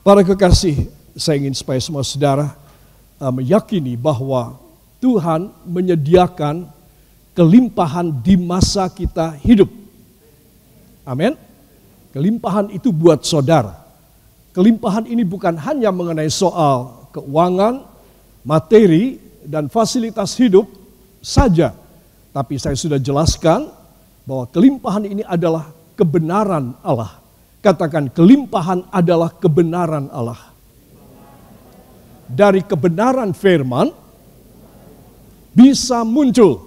Para kekasih, saya ingin supaya semua saudara meyakini bahwa Tuhan menyediakan kelimpahan di masa kita hidup. Amin. Kelimpahan itu buat saudara. Kelimpahan ini bukan hanya mengenai soal keuangan, materi, dan fasilitas hidup saja. Tapi saya sudah jelaskan bahwa kelimpahan ini adalah kebenaran Allah. Katakan, kelimpahan adalah kebenaran Allah. Dari kebenaran firman bisa muncul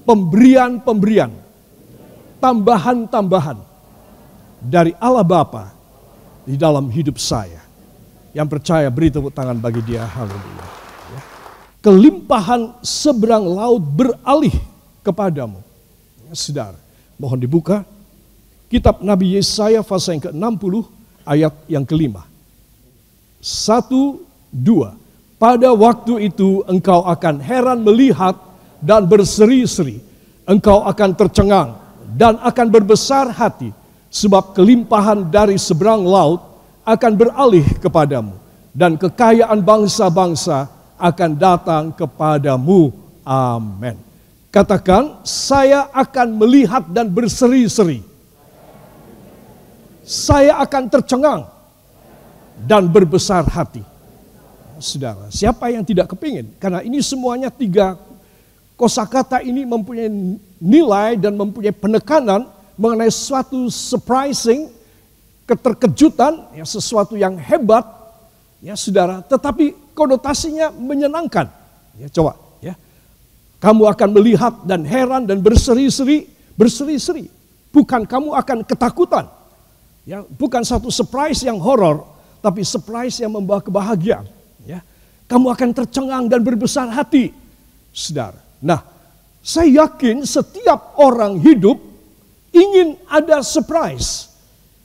pemberian-pemberian, tambahan-tambahan dari Allah Bapa di dalam hidup saya. Yang percaya beri tepuk tangan bagi dia. Haleluya. Ya. Kelimpahan seberang laut beralih kepadamu. Ya, saudara, mohon dibuka Kitab Nabi Yesaya pasal yang ke-60 ayat yang ke-5. 1, 2. Pada waktu itu engkau akan heran melihat dan berseri-seri. Engkau akan tercengang dan akan berbesar hati. Sebab kelimpahan dari seberang laut akan beralih kepadamu. Dan kekayaan bangsa-bangsa akan datang kepadamu. Amin. Katakan, saya akan melihat dan berseri-seri. Saya akan tercengang dan berbesar hati. Saudara, siapa yang tidak kepingin? Karena ini semuanya 3 kosakata ini mempunyai nilai dan mempunyai penekanan mengenai suatu surprising, keterkejutan, ya, sesuatu yang hebat, ya saudara. Tetapi konotasinya menyenangkan. Ya, coba, ya, kamu akan melihat dan heran dan berseri-seri. Bukan kamu akan ketakutan. Ya, bukan satu surprise yang horor, tapi surprise yang membawa kebahagiaan. Ya, kamu akan tercengang dan berbesar hati, saudara. Nah, saya yakin setiap orang hidup ingin ada surprise,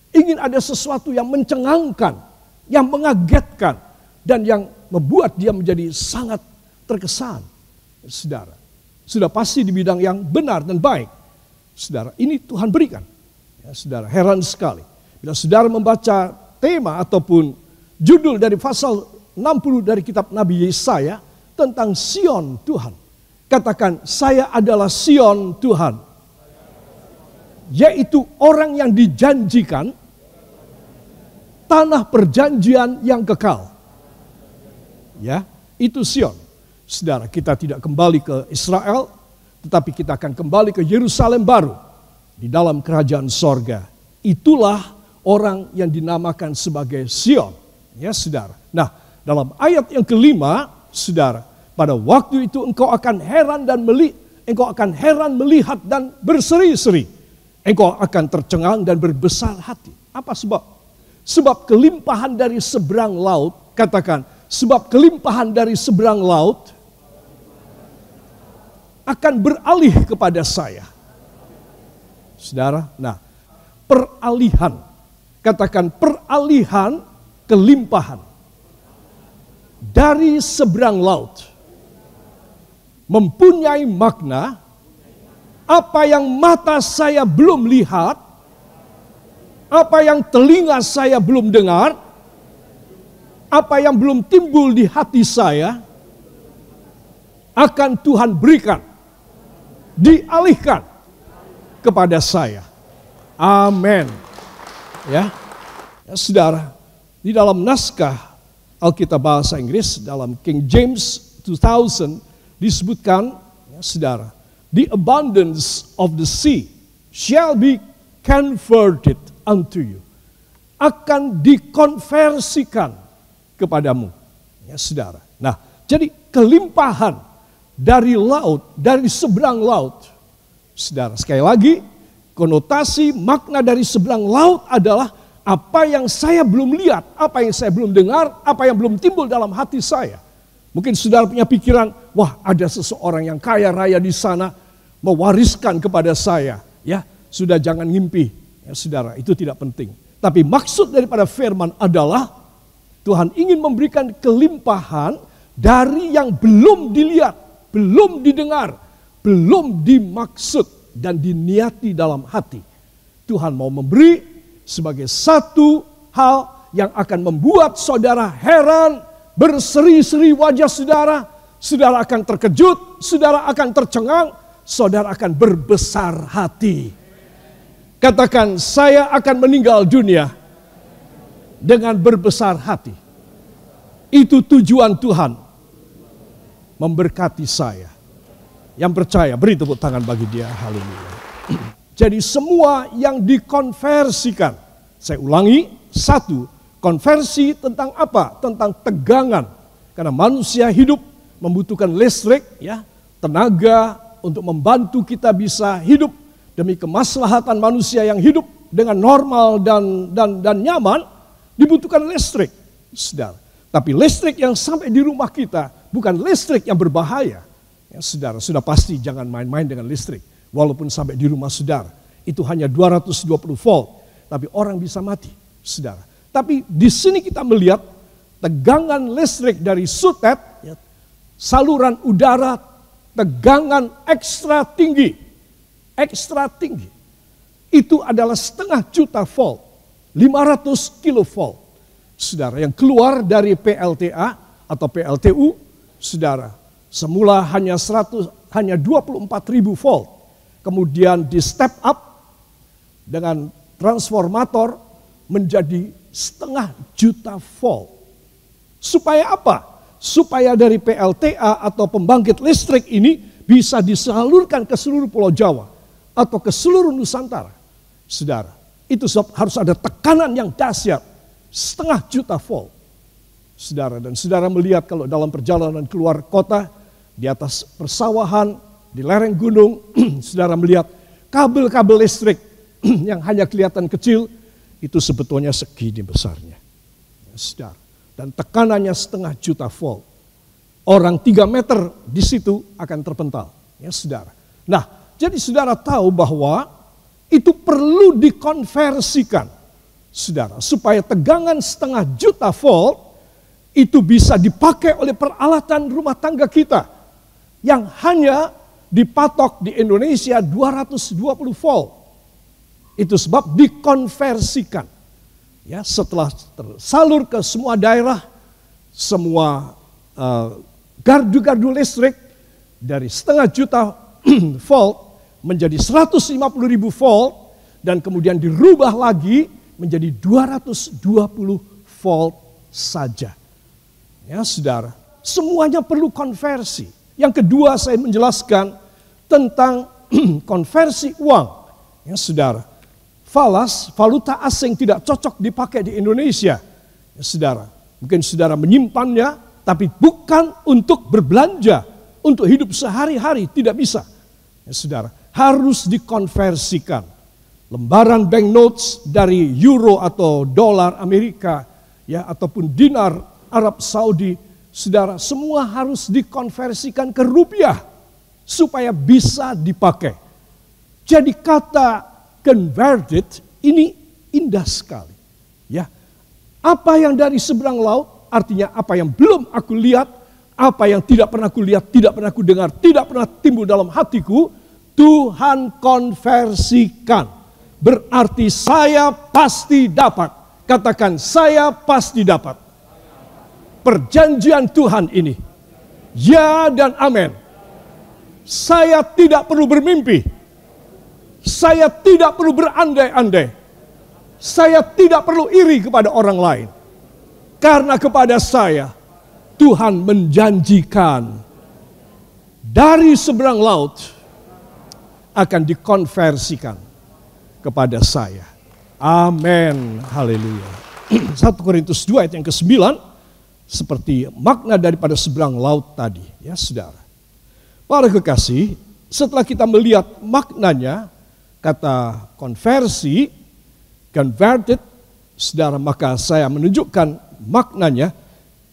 ingin ada sesuatu yang mencengangkan, yang mengagetkan, dan yang membuat dia menjadi sangat terkesan, saudara. Sudah pasti di bidang yang benar dan baik, saudara. Ini Tuhan berikan, ya, saudara. Heran sekali. Bila saudara membaca tema ataupun judul dari pasal 60 dari kitab Nabi Yesaya tentang Sion Tuhan. Katakan, saya adalah Sion Tuhan. Yaitu orang yang dijanjikan tanah perjanjian yang kekal. Ya, itu Sion. Saudara, kita tidak kembali ke Israel, tetapi kita akan kembali ke Yerusalem baru di dalam kerajaan sorga. Itulah orang yang dinamakan sebagai Sion, ya saudara. Nah, dalam ayat yang ke-5, saudara, pada waktu itu engkau akan heran melihat dan berseri-seri. Engkau akan tercengang dan berbesar hati. Apa sebab? Sebab kelimpahan dari seberang laut, katakan, sebab kelimpahan dari seberang laut akan beralih kepada saya. Saudara, nah, peralihan. Katakan, peralihan kelimpahan dari seberang laut mempunyai makna apa yang mata saya belum lihat, apa yang telinga saya belum dengar, apa yang belum timbul di hati saya, akan Tuhan berikan, dialihkan kepada saya. Amin. Ya, saudara, di dalam naskah Alkitab bahasa Inggris dalam King James 2000 disebutkan, ya, saudara, the abundance of the sea shall be converted unto you. Akan dikonversikan kepadamu, ya saudara. Nah, jadi kelimpahan dari laut, dari seberang laut, saudara. Sekali lagi, konotasi makna dari seberang laut adalah apa yang saya belum lihat, apa yang saya belum dengar, apa yang belum timbul dalam hati saya. Mungkin saudara punya pikiran, wah, ada seseorang yang kaya raya di sana mewariskan kepada saya. Ya, sudah jangan ngimpi, ya saudara, itu tidak penting. Tapi maksud daripada firman adalah Tuhan ingin memberikan kelimpahan dari yang belum dilihat, belum didengar, belum dimaksud dan diniati dalam hati. Tuhan mau memberi sebagai satu hal yang akan membuat saudara heran, berseri-seri wajah saudara, saudara akan terkejut, saudara akan tercengang, saudara akan berbesar hati. Katakan, saya akan meninggal dunia dengan berbesar hati. Itu tujuan Tuhan memberkati saya. Yang percaya, beri tepuk tangan bagi dia. Haleluya. Jadi semua yang dikonversikan, saya ulangi, satu, konversi tentang apa? Tentang tegangan. Karena manusia hidup membutuhkan listrik, ya, tenaga untuk membantu kita bisa hidup demi kemaslahatan manusia yang hidup dengan normal dan nyaman, dibutuhkan listrik, saudara. Tapi listrik yang sampai di rumah kita bukan listrik yang berbahaya. Ya, saudara, sudah pasti jangan main-main dengan listrik. Walaupun sampai di rumah saudara, itu hanya 220 volt. Tapi orang bisa mati, saudara. Tapi di sini kita melihat tegangan listrik dari sutet, ya, saluran udara, tegangan ekstra tinggi. Ekstra tinggi. Itu adalah 1/2 juta volt. 500 kilovolt. Saudara, yang keluar dari PLTA atau PLTU, saudara, semula hanya 24.000 volt. Kemudian di step up dengan transformator menjadi 1/2 juta volt. Supaya apa? Supaya dari PLTA atau pembangkit listrik ini bisa disalurkan ke seluruh Pulau Jawa atau ke seluruh Nusantara. Saudara, itu sebab harus ada tekanan yang dahsyat, 1/2 juta volt. Saudara, dan saudara melihat kalau dalam perjalanan keluar kota, di atas persawahan, di lereng gunung, saudara melihat kabel-kabel listrik yang hanya kelihatan kecil, itu sebetulnya segini besarnya. Saudara, dan tekanannya 1/2 juta volt. Orang 3 meter di situ akan terpental. Ya, saudara. Nah, jadi saudara tahu bahwa itu perlu dikonversikan, saudara, supaya tegangan 1/2 juta volt itu bisa dipakai oleh peralatan rumah tangga kita yang hanya dipatok di Indonesia 220 volt. Itu sebab dikonversikan. Ya, setelah tersalur ke semua daerah, semua gardu-gardu listrik dari 1/2 juta volt menjadi 150.000 volt dan kemudian dirubah lagi menjadi 220 volt saja. Ya, saudara, semuanya perlu konversi. Yang kedua, saya menjelaskan tentang konversi uang. Ya, saudara, valuta asing tidak cocok dipakai di Indonesia. Ya, saudara, mungkin saudara menyimpannya, tapi bukan untuk berbelanja, untuk hidup sehari-hari, tidak bisa. Ya, saudara, harus dikonversikan. Lembaran banknotes dari euro atau dolar Amerika, ya, ataupun dinar Arab Saudi, saudara, semua harus dikonversikan ke rupiah supaya bisa dipakai. Jadi kata converted ini indah sekali. Ya, apa yang dari seberang laut, artinya apa yang belum aku lihat, apa yang tidak pernah aku lihat, tidak pernah aku dengar, tidak pernah timbul dalam hatiku, Tuhan konversikan. Berarti saya pasti dapat. Katakan, saya pasti dapat. Perjanjian Tuhan ini, ya dan amin. Saya tidak perlu bermimpi. Saya tidak perlu berandai-andai. Saya tidak perlu iri kepada orang lain. Karena kepada saya, Tuhan menjanjikan dari seberang laut akan dikonversikan kepada saya. Amin. Haleluya. 1 Korintus 2 ayat yang ke-9, seperti makna daripada seberang laut tadi, ya saudara. Para kekasih, setelah kita melihat maknanya, kata konversi, converted, saudara, maka saya menunjukkan maknanya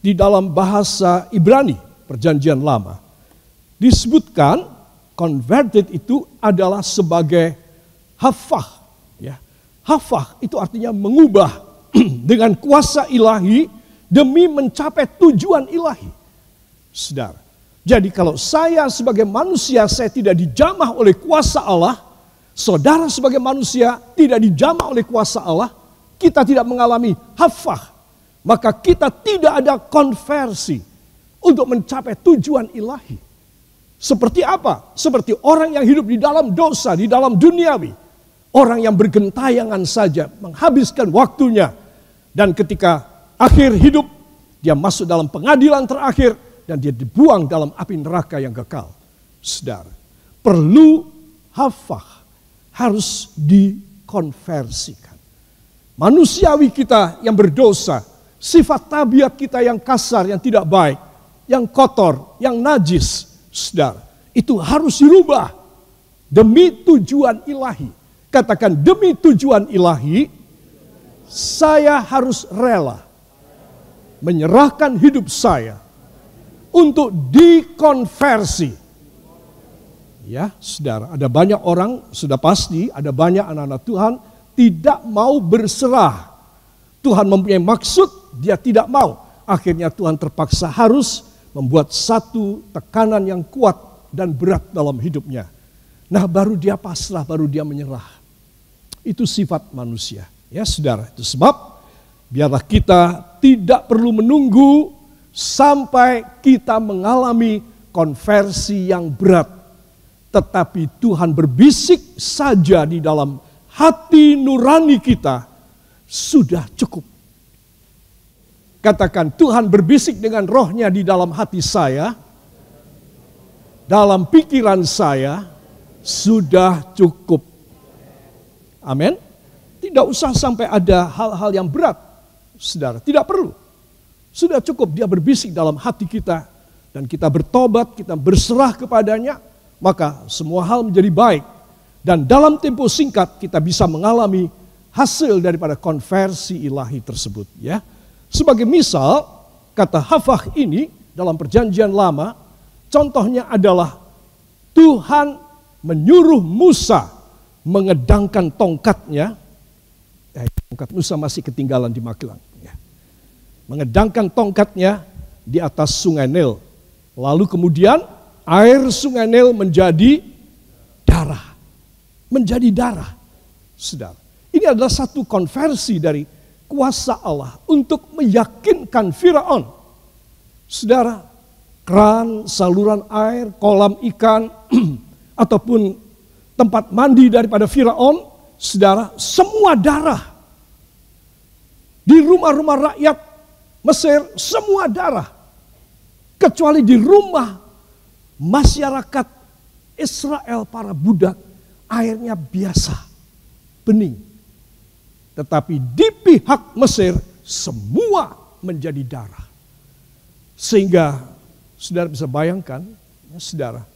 di dalam bahasa Ibrani, perjanjian lama. Disebutkan converted itu adalah sebagai hafah. Ya. Hafah itu artinya mengubah dengan kuasa ilahi, demi mencapai tujuan ilahi. Saudara, jadi kalau saya sebagai manusia, saya tidak dijamah oleh kuasa Allah, saudara sebagai manusia tidak dijamah oleh kuasa Allah, kita tidak mengalami hafah, maka kita tidak ada konversi untuk mencapai tujuan ilahi. Seperti apa? Seperti orang yang hidup di dalam dosa, di dalam duniawi. Orang yang bergentayangan saja, menghabiskan waktunya. Dan ketika akhir hidup, dia masuk dalam pengadilan terakhir dan dia dibuang dalam api neraka yang kekal. Saudara, perlu hafah, harus dikonversikan. Manusiawi kita yang berdosa, sifat tabiat kita yang kasar, yang tidak baik, yang kotor, yang najis, saudara, itu harus dirubah demi tujuan ilahi. Katakan, demi tujuan ilahi, saya harus rela menyerahkan hidup saya untuk dikonversi. Ya, saudara, ada banyak orang, sudah pasti ada banyak anak-anak Tuhan tidak mau berserah. Tuhan mempunyai maksud, dia tidak mau. Akhirnya Tuhan terpaksa harus membuat satu tekanan yang kuat dan berat dalam hidupnya. Nah, baru dia pasrah, baru dia menyerah. Itu sifat manusia. Ya, saudara, itu sebab biarlah kita tidak perlu menunggu sampai kita mengalami konversi yang berat. Tetapi Tuhan berbisik saja di dalam hati nurani kita, sudah cukup. Katakan, Tuhan berbisik dengan rohnya di dalam hati saya, dalam pikiran saya, sudah cukup. Amin. Tidak usah sampai ada hal-hal yang berat, saudara. Tidak perlu. Sudah cukup dia berbisik dalam hati kita. Dan kita bertobat, kita berserah kepadanya. Maka semua hal menjadi baik. Dan dalam tempo singkat kita bisa mengalami hasil daripada konversi ilahi tersebut. Ya. Sebagai misal, kata hafah ini dalam perjanjian lama, contohnya adalah Tuhan menyuruh Musa mengedangkan tongkatnya. Tongkat Musa masih ketinggalan di Magelang. Ya. Mengedangkan tongkatnya di atas sungai Nil. Lalu kemudian air sungai Nil menjadi darah. Menjadi darah. Saudara, ini adalah satu konversi dari kuasa Allah untuk meyakinkan Firaun. Saudara, keran, saluran air, kolam ikan, ataupun tempat mandi daripada Firaun, saudara, semua darah. Di rumah-rumah rakyat Mesir, semua darah. Kecuali di rumah masyarakat Israel, para budak, airnya biasa, bening. Tetapi di pihak Mesir, semua menjadi darah. Sehingga, saudara bisa bayangkan, ya saudara,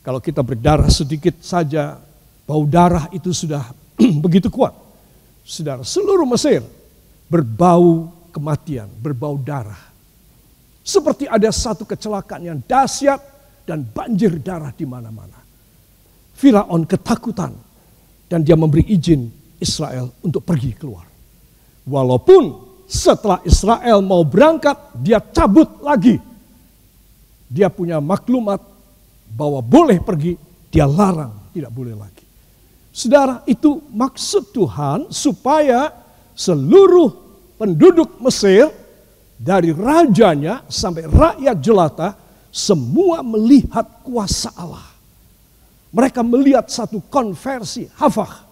kalau kita berdarah sedikit saja, bau darah itu sudah begitu kuat. Saudara, seluruh Mesir berbau kematian, berbau darah. Seperti ada satu kecelakaan yang dahsyat dan banjir darah di mana-mana. Firaun ketakutan dan dia memberi izin Israel untuk pergi keluar. Walaupun setelah Israel mau berangkat, dia cabut lagi. Dia punya maklumat bahwa boleh pergi, dia larang, tidak boleh lagi. Saudara, itu maksud Tuhan supaya seluruh penduduk Mesir, dari rajanya sampai rakyat jelata, semua melihat kuasa Allah. Mereka melihat satu konversi hafah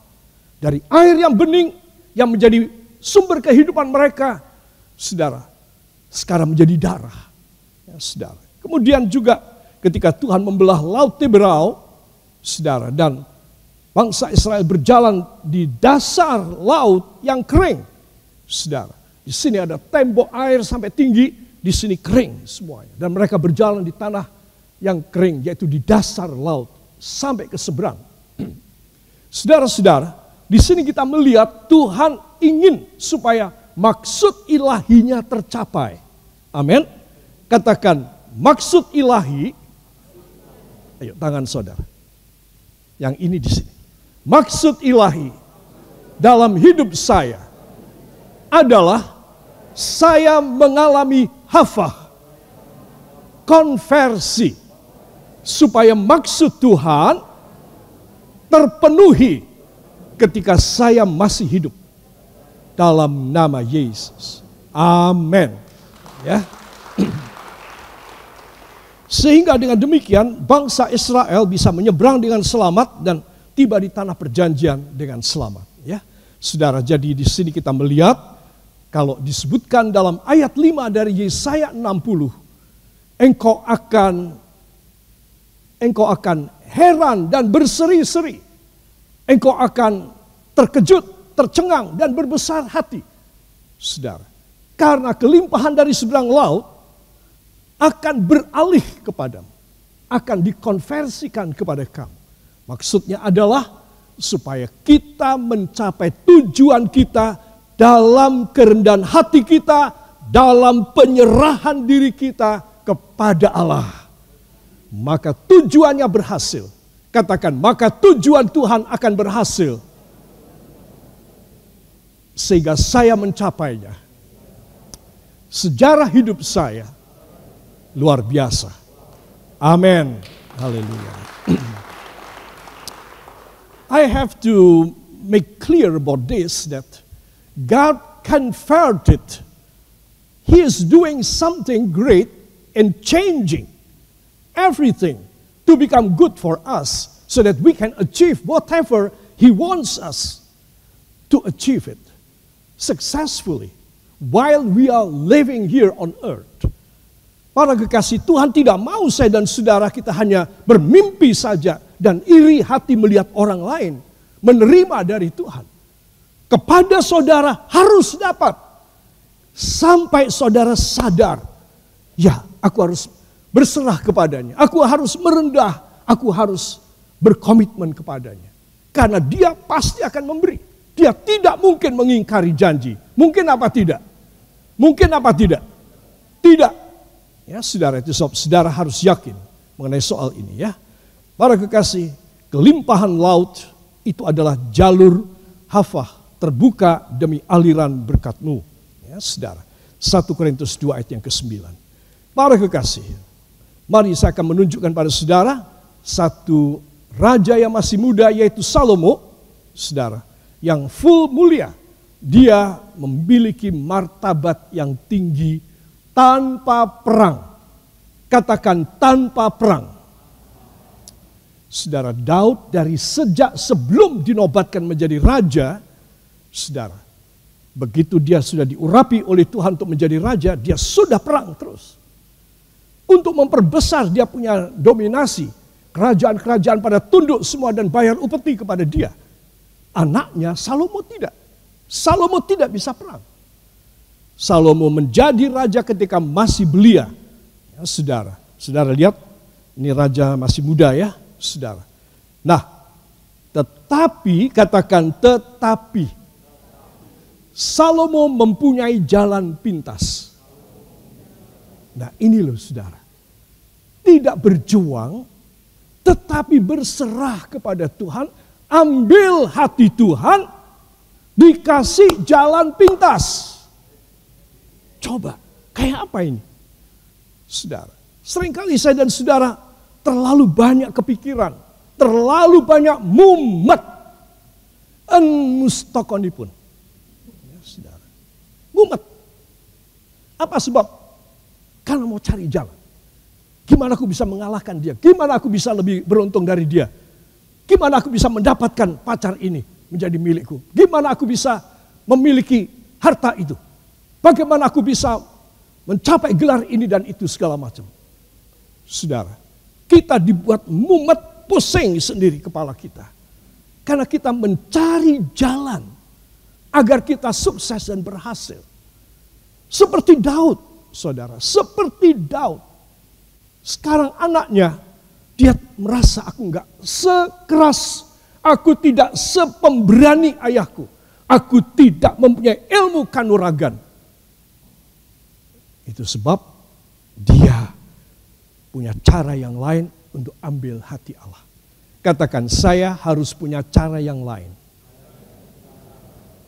dari air yang bening yang menjadi sumber kehidupan mereka, saudara, sekarang menjadi darah. Ya, saudara. Kemudian juga ketika Tuhan membelah Laut Teberau, saudara, dan bangsa Israel berjalan di dasar laut yang kering, saudara. Di sini ada tembok air sampai tinggi, di sini kering semuanya. Dan mereka berjalan di tanah yang kering, yaitu di dasar laut, sampai ke seberang. Saudara-saudara, di sini kita melihat Tuhan ingin supaya maksud ilahinya tercapai. Amin. Katakan, maksud ilahi. Ayo, tangan saudara. Yang ini di sini. Maksud ilahi dalam hidup saya adalah saya mengalami hafah, konversi, supaya maksud Tuhan terpenuhi ketika saya masih hidup dalam nama Yesus. Amin. Ya. Sehingga dengan demikian bangsa Israel bisa menyeberang dengan selamat dan tiba di tanah perjanjian dengan selamat. Ya, saudara, jadi di sini kita melihat kalau disebutkan dalam ayat 5 dari Yesaya 60, engkau akan heran dan berseri-seri, engkau akan terkejut, tercengang dan berbesar hati, saudara, karena kelimpahan dari seberang laut akan beralih kepadamu, akan dikonversikan kepada kamu. Maksudnya adalah supaya kita mencapai tujuan kita dalam kerendahan hati kita, dalam penyerahan diri kita kepada Allah. Maka tujuannya berhasil. Katakan, maka tujuan Tuhan akan berhasil. Sehingga saya mencapainya. Sejarah hidup saya luar biasa. Amin. Haleluya. I have to make clear about this, that God converted. He is doing something great and changing everything to become good for us so that we can achieve whatever He wants us to achieve it successfully while we are living here on earth. Para kekasih, Tuhan tidak mau saya dan saudara kita hanya bermimpi saja dan iri hati melihat orang lain menerima dari Tuhan. Kepada saudara harus dapat sampai saudara sadar, ya, aku harus berserah kepadanya, aku harus merendah, aku harus berkomitmen kepadanya. Karena Dia pasti akan memberi. Dia tidak mungkin mengingkari janji. Mungkin apa tidak? Mungkin apa tidak? Tidak. Ya, saudara, itu saudara harus yakin mengenai soal ini, ya. Para kekasih, kelimpahan laut itu adalah jalur hafah terbuka demi aliran berkat-Mu. Ya, saudara. 1 Korintus 2 ayat yang ke-9. Para kekasih, mari saya akan menunjukkan pada saudara satu raja yang masih muda, yaitu Salomo, saudara, yang full mulia. Dia memiliki martabat yang tinggi tanpa perang. Katakan tanpa perang. Saudara, Daud dari sejak sebelum dinobatkan menjadi raja, saudara, begitu dia sudah diurapi oleh Tuhan untuk menjadi raja, dia sudah perang terus. Untuk memperbesar dia punya dominasi. Kerajaan-kerajaan pada tunduk semua dan bayar upeti kepada dia. Anaknya Salomo tidak. Salomo tidak bisa perang. Salomo menjadi raja ketika masih belia. Ya, saudara. Saudara lihat, ini raja masih muda, ya, saudara. Nah, tetapi, katakan tetapi, Salomo mempunyai jalan pintas. Nah, ini loh saudara. Tidak berjuang, tetapi berserah kepada Tuhan. Ambil hati Tuhan, dikasih jalan pintas. Coba, kayak apa ini? Saudara, seringkali saya dan saudara terlalu banyak kepikiran, terlalu banyak mumet, mustakonipun. Ya, saudara, mumet. Apa sebab? Karena mau cari jalan. Gimana aku bisa mengalahkan dia? Gimana aku bisa lebih beruntung dari dia? Gimana aku bisa mendapatkan pacar ini menjadi milikku? Gimana aku bisa memiliki harta itu? Bagaimana aku bisa mencapai gelar ini dan itu segala macam? Saudara, kita dibuat mumet, pusing sendiri kepala kita. Karena kita mencari jalan agar kita sukses dan berhasil. Seperti Daud, saudara, seperti Daud. Sekarang anaknya, dia merasa aku enggak sekeras, aku tidak sepemberani ayahku. Aku tidak mempunyai ilmu kanuragan. Itu sebab dia punya cara yang lain untuk ambil hati Allah. Katakan, saya harus punya cara yang lain.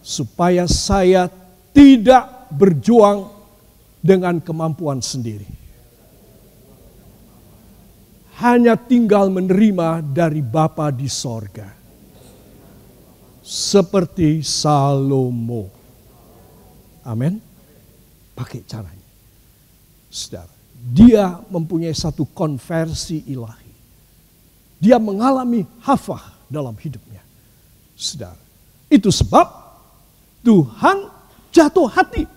Supaya saya tidak berjuang dengan kemampuan sendiri. Hanya tinggal menerima dari Bapa di sorga. Seperti Salomo. Amin. pakai caranya. Saudara, dia mempunyai satu konversi ilahi. Dia mengalami hafah dalam hidupnya. Saudara, itu sebab Tuhan jatuh hati.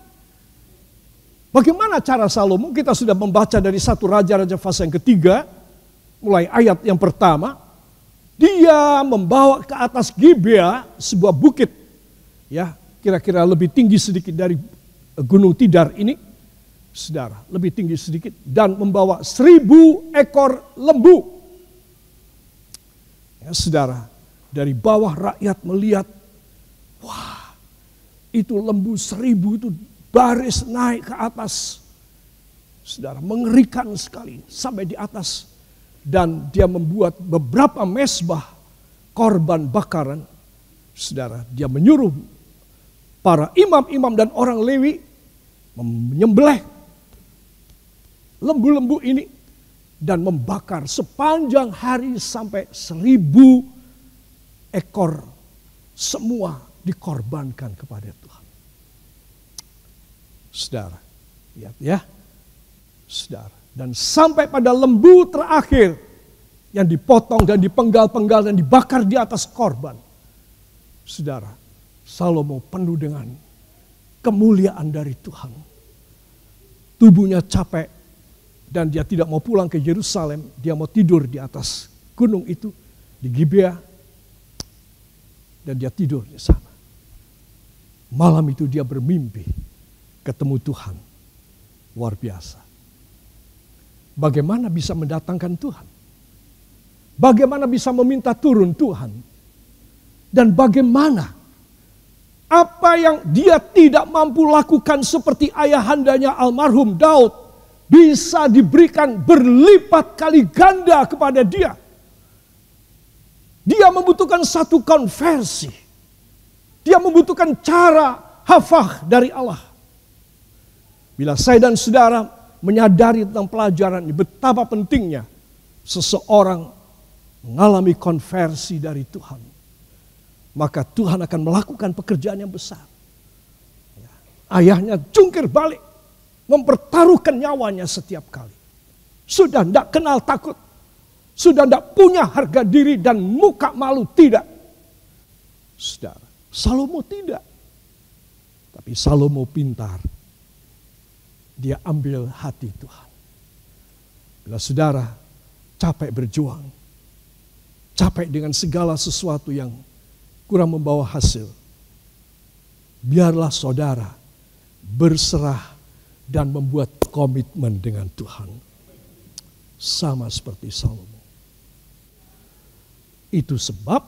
Bagaimana cara Salomo? Kita sudah membaca dari 1 Raja-Raja pasal yang ketiga, mulai ayat yang pertama. Dia membawa ke atas Gibea, sebuah bukit, ya kira-kira lebih tinggi sedikit dari Gunung Tidar ini, saudara, lebih tinggi sedikit, dan membawa 1000 ekor lembu. Ya, saudara, dari bawah rakyat melihat, wah, itu lembu 1000 itu baris naik ke atas. Saudara, mengerikan sekali sampai di atas. Dan dia membuat beberapa mezbah korban bakaran. Saudara, dia menyuruh para imam-imam dan orang Lewi menyembelih lembu-lembu ini dan membakar sepanjang hari sampai 1000 ekor, semua dikorbankan kepada Tuhan. Saudara, lihat ya, saudara. Dan sampai pada lembu terakhir yang dipotong dan dipenggal-penggal dan dibakar di atas korban. Saudara, Salomo penuh dengan kemuliaan dari Tuhan. Tubuhnya capek dan dia tidak mau pulang ke Yerusalem. Dia mau tidur di atas gunung itu, di Gibea. Dan dia tidur di sana. Malam itu dia bermimpi ketemu Tuhan. Luar biasa. Bagaimana bisa mendatangkan Tuhan? Bagaimana bisa meminta turun Tuhan? Dan bagaimana apa yang dia tidak mampu lakukan seperti ayahandanya almarhum Daud bisa diberikan berlipat kali ganda kepada dia. Dia membutuhkan satu konversi. Dia membutuhkan cara hafah dari Allah. Bila saya dan saudara menyadari tentang pelajaran ini, betapa pentingnya seseorang mengalami konversi dari Tuhan, maka Tuhan akan melakukan pekerjaan yang besar. Ayahnya jungkir balik, mempertaruhkan nyawanya setiap kali. Sudah tidak kenal takut, sudah tidak punya harga diri dan muka malu, tidak. Saudara, Salomo tidak. Tapi Salomo pintar. Dia ambil hati Tuhan. Bila saudara capek berjuang, capek dengan segala sesuatu yang kurang membawa hasil, biarlah saudara berserah dan membuat komitmen dengan Tuhan. Sama seperti Salomo. Itu sebab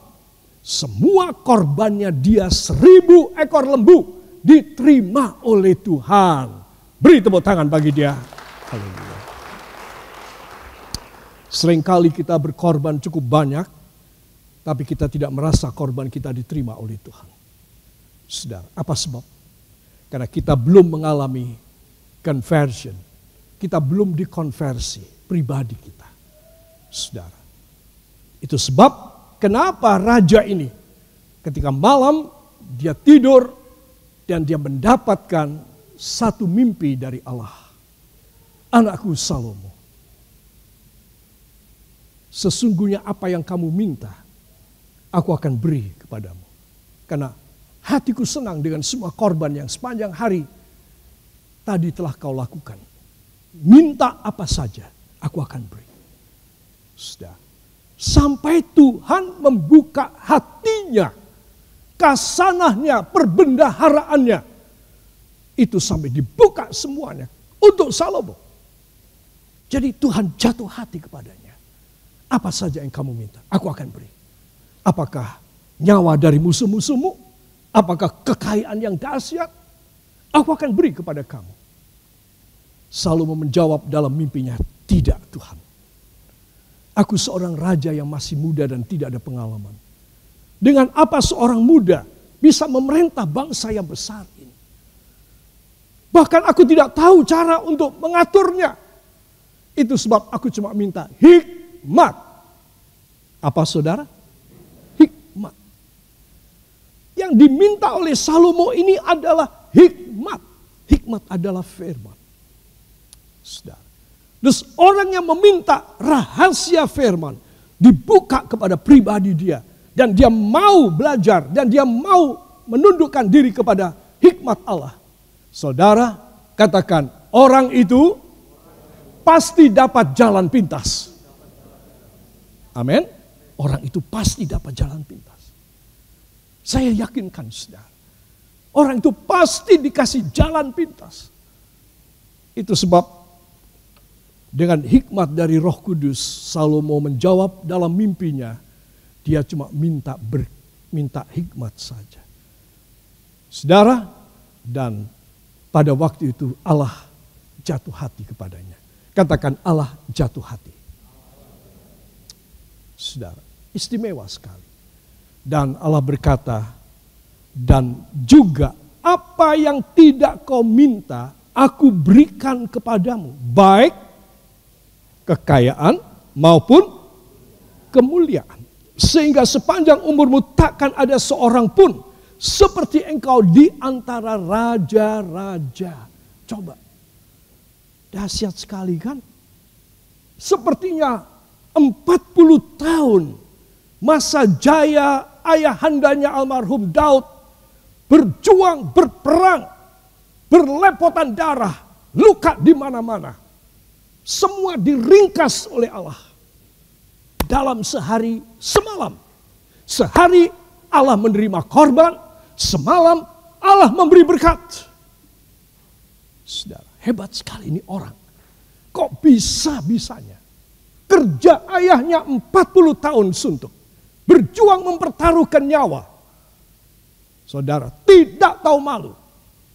semua korbannya dia 1000 ekor lembu diterima oleh Tuhan. Beri tepuk tangan bagi dia. Haleluya. Seringkali kita berkorban cukup banyak, tapi kita tidak merasa korban kita diterima oleh Tuhan. Saudara, apa sebab? Karena kita belum mengalami conversion. Kita belum dikonversi pribadi kita. Saudara. Itu sebab kenapa raja ini ketika malam dia tidur dan dia mendapatkan satu mimpi dari Allah. Anakku Salomo, sesungguhnya apa yang kamu minta, aku akan beri kepadamu. Karena hatiku senang dengan semua korban yang sepanjang hari tadi telah kau lakukan. Minta apa saja, aku akan beri. Sudah. Sampai Tuhan membuka hatinya, kasanahnya, perbendaharaannya. Itu sampai dibuka semuanya untuk Salomo. Jadi Tuhan jatuh hati kepadanya. Apa saja yang kamu minta, aku akan beri. Apakah nyawa dari musuh-musuhmu? Apakah kekayaan yang dahsyat? Aku akan beri kepada kamu. Salomo menjawab dalam mimpinya, tidak Tuhan. Aku seorang raja yang masih muda dan tidak ada pengalaman. Dengan apa seorang muda bisa memerintah bangsa yang besar ini? Bahkan aku tidak tahu cara untuk mengaturnya. Itu sebab aku cuma minta hikmat. Apa saudara? Hikmat. Yang diminta oleh Salomo ini adalah hikmat. Hikmat adalah firman. Saudara. Terus orang yang meminta rahasia firman dibuka kepada pribadi dia. Dan dia mau belajar dan dia mau menundukkan diri kepada hikmat Allah. Saudara, katakan, orang itu pasti dapat jalan pintas. Amin. Orang itu pasti dapat jalan pintas. Saya yakinkan, saudara. Orang itu pasti dikasih jalan pintas. Itu sebab dengan hikmat dari Roh Kudus, Salomo menjawab dalam mimpinya, dia cuma minta hikmat saja. Saudara, dan pada waktu itu Allah jatuh hati kepadanya. Katakan, Allah jatuh hati. Saudara, istimewa sekali. Dan Allah berkata, dan juga apa yang tidak kau minta, aku berikan kepadamu. Baik kekayaan maupun kemuliaan. Sehingga sepanjang umurmu takkan ada seorang pun seperti engkau di antara raja-raja. Coba. Dahsyat sekali kan? Sepertinya 40 tahun masa jaya ayahandanya almarhum Daud berjuang, berperang, berlepotan darah, luka di mana-mana. Semua diringkas oleh Allah. Dalam sehari semalam. Sehari Allah menerima korban, semalam Allah memberi berkat. Saudara, hebat sekali ini orang. Kok bisa-bisanya? Kerja ayahnya 40 tahun suntuk. Berjuang mempertaruhkan nyawa. Saudara, tidak tahu malu.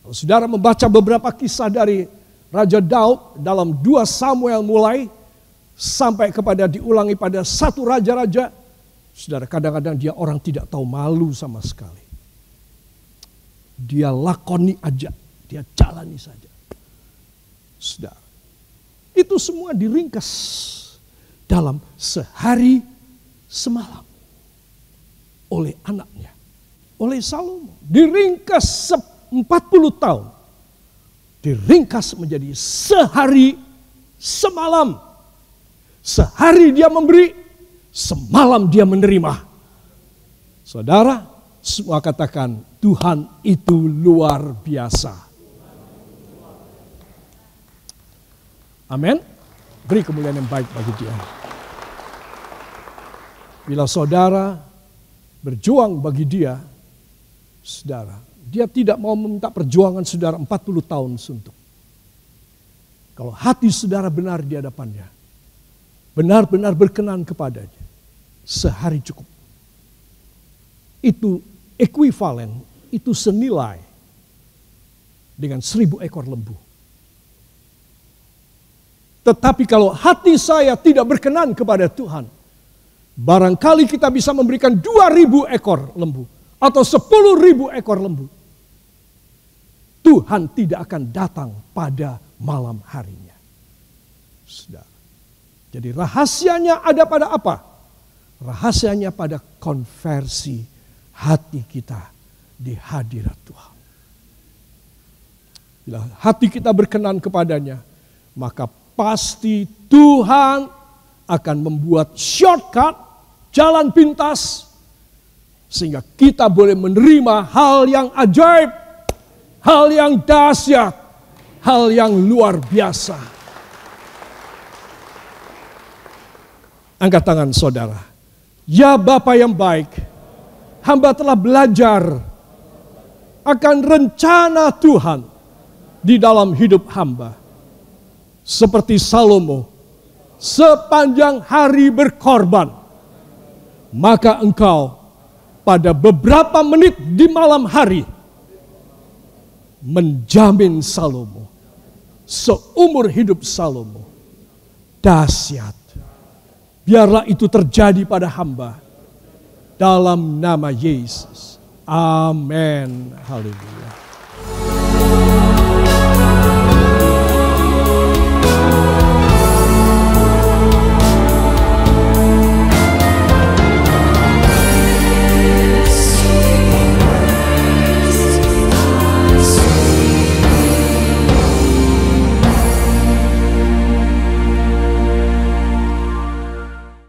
Kalau saudara membaca beberapa kisah dari Raja Daud dalam 2 Samuel mulai sampai kepada diulangi pada 1 Raja-Raja, saudara, kadang-kadang dia orang tidak tahu malu sama sekali. Dia lakoni aja, dia jalani saja. Saudara, itu semua diringkas dalam sehari semalam oleh anaknya, oleh Salomo. Diringkas 40 tahun. Diringkas menjadi sehari semalam. Sehari dia memberi, semalam dia menerima. Saudara, semua katakan, Tuhan itu luar biasa. Amin. Beri kemuliaan yang baik bagi dia. Bila saudara berjuang bagi dia, saudara, dia tidak mau meminta perjuangan saudara 40 tahun suntuk. Kalau hati saudara benar di hadapannya, benar-benar berkenan kepadanya, sehari cukup. Itu ekuivalen, itu senilai dengan 1000 ekor lembu. Tetapi kalau hati saya tidak berkenan kepada Tuhan, barangkali kita bisa memberikan 2000 ekor lembu atau 10.000 ekor lembu. Tuhan tidak akan datang pada malam harinya. Saudara. Jadi rahasianya ada pada apa? Rahasianya pada konversi hati kita di hadirat Tuhan. Bila hati kita berkenan kepadanya, maka pasti Tuhan akan membuat shortcut, jalan pintas, sehingga kita boleh menerima hal yang ajaib, hal yang dahsyat, hal yang luar biasa. Angkat tangan saudara. Ya Bapa yang baik, hamba telah belajar akan rencana Tuhan di dalam hidup hamba. Seperti Salomo, sepanjang hari berkorban, maka engkau pada beberapa menit di malam hari menjamin Salomo, seumur hidup Salomo, dahsyat. Biarlah itu terjadi pada hamba dalam nama Yesus. Amin. Haleluya.